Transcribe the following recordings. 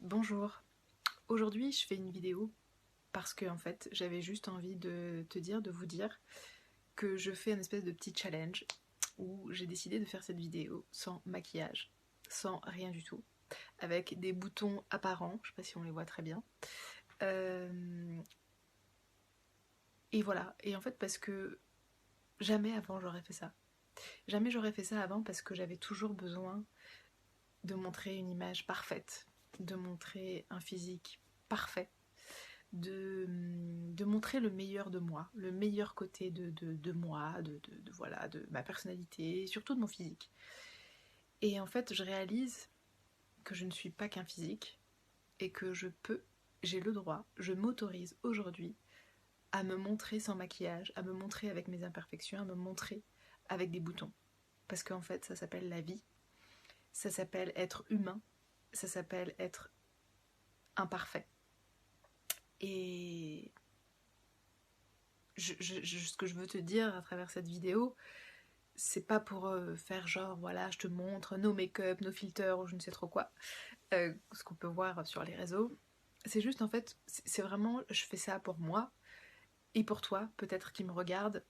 Bonjour, aujourd'hui je fais une vidéo parce que en fait j'avais juste envie de vous dire que je fais un espèce de petit challenge où j'ai décidé de faire cette vidéo sans maquillage, sans rien du tout, avec des boutons apparents, je sais pas si on les voit très bien. Et voilà, et en fait parce que jamais avant j'aurais fait ça. Jamais j'aurais fait ça avant parce que j'avais toujours besoin de montrer une image parfaite, de montrer un physique parfait, de montrer le meilleur de moi, le meilleur côté de moi, voilà, de ma personnalité, et surtout de mon physique. Et en fait, je réalise que je ne suis pas qu'un physique et que j'ai le droit, je m'autorise aujourd'hui à me montrer sans maquillage, à me montrer avec mes imperfections, à me montrer avec des boutons. Parce qu'en fait, ça s'appelle la vie, ça s'appelle être humain, ça s'appelle être imparfait. Et ce que je veux te dire à travers cette vidéo, c'est pas pour faire genre voilà je te montre nos make-up, nos filters ou je ne sais trop quoi, ce qu'on peut voir sur les réseaux. C'est juste en fait, c'est vraiment, je fais ça pour moi et pour toi peut-être qui me regarde.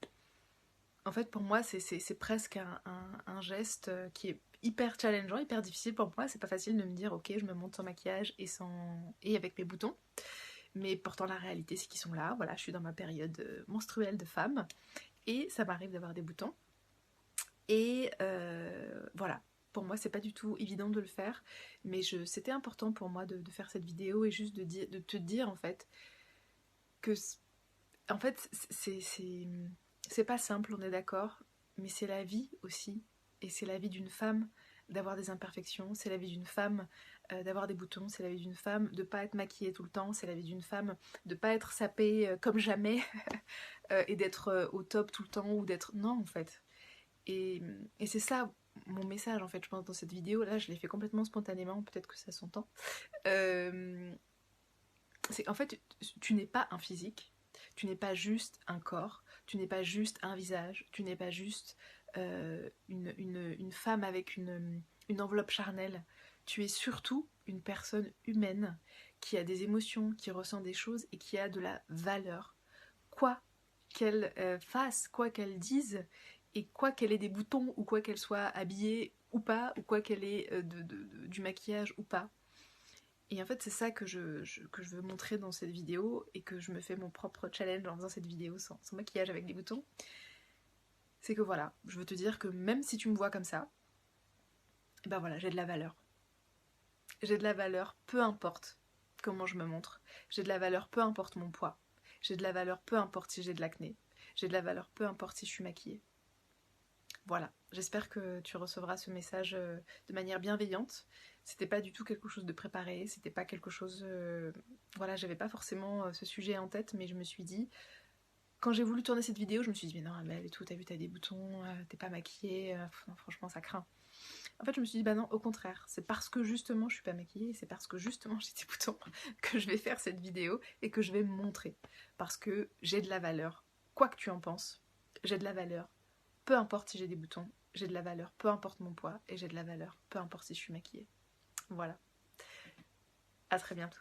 En fait pour moi c'est presque un geste qui est hyper challengeant, hyper difficile pour moi. C'est pas facile de me dire ok je me monte sans maquillage et avec mes boutons. Mais pourtant la réalité c'est qu'ils sont là, voilà je suis dans ma période menstruelle de femme et ça m'arrive d'avoir des boutons. Et voilà, pour moi c'est pas du tout évident de le faire, mais c'était important pour moi de faire cette vidéo et juste de te dire en fait que en fait c'est pas simple, on est d'accord, mais c'est la vie aussi, et c'est la vie d'une femme d'avoir des imperfections, c'est la vie d'une femme d'avoir des boutons, c'est la vie d'une femme de pas être maquillée tout le temps, c'est la vie d'une femme de pas être sapée comme jamais et d'être au top tout le temps ou d'être... Non en fait. Et c'est ça mon message en fait, je pense, dans cette vidéo. Là, je l'ai fait complètement spontanément, peut-être que ça s'entend. Euh, c'est en fait, tu n'es pas un physique, tu n'es pas juste un corps, tu n'es pas juste un visage, tu n'es pas juste une femme avec une enveloppe charnelle. Tu es surtout une personne humaine qui a des émotions, qui ressent des choses et qui a de la valeur. Quoi qu'elle fasse, quoi qu'elle dise, et quoi qu'elle ait des boutons, ou quoi qu'elle soit habillée ou pas, ou quoi qu'elle ait du maquillage ou pas. Et en fait, c'est ça que que je veux montrer dans cette vidéo, et que je me fais mon propre challenge en faisant cette vidéo sans maquillage avec des boutons. C'est que voilà, je veux te dire que même si tu me vois comme ça, ben voilà, j'ai de la valeur. J'ai de la valeur, peu importe comment je me montre. J'ai de la valeur, peu importe mon poids. J'ai de la valeur, peu importe si j'ai de l'acné. J'ai de la valeur, peu importe si je suis maquillée. Voilà, j'espère que tu recevras ce message de manière bienveillante. C'était pas du tout quelque chose de préparé, c'était pas quelque chose... voilà, j'avais pas forcément ce sujet en tête, mais je me suis dit... Quand j'ai voulu tourner cette vidéo, je me suis dit, mais non, Amel et tout, t'as vu, t'as des boutons, t'es pas maquillée, non, franchement, ça craint. En fait, je me suis dit, bah non, au contraire, c'est parce que justement je suis pas maquillée, c'est parce que justement j'ai des boutons que je vais faire cette vidéo et que je vais me montrer. Parce que j'ai de la valeur, quoi que tu en penses, j'ai de la valeur. Peu importe si j'ai des boutons, j'ai de la valeur, peu importe mon poids, et j'ai de la valeur, peu importe si je suis maquillée. Voilà, à très bientôt.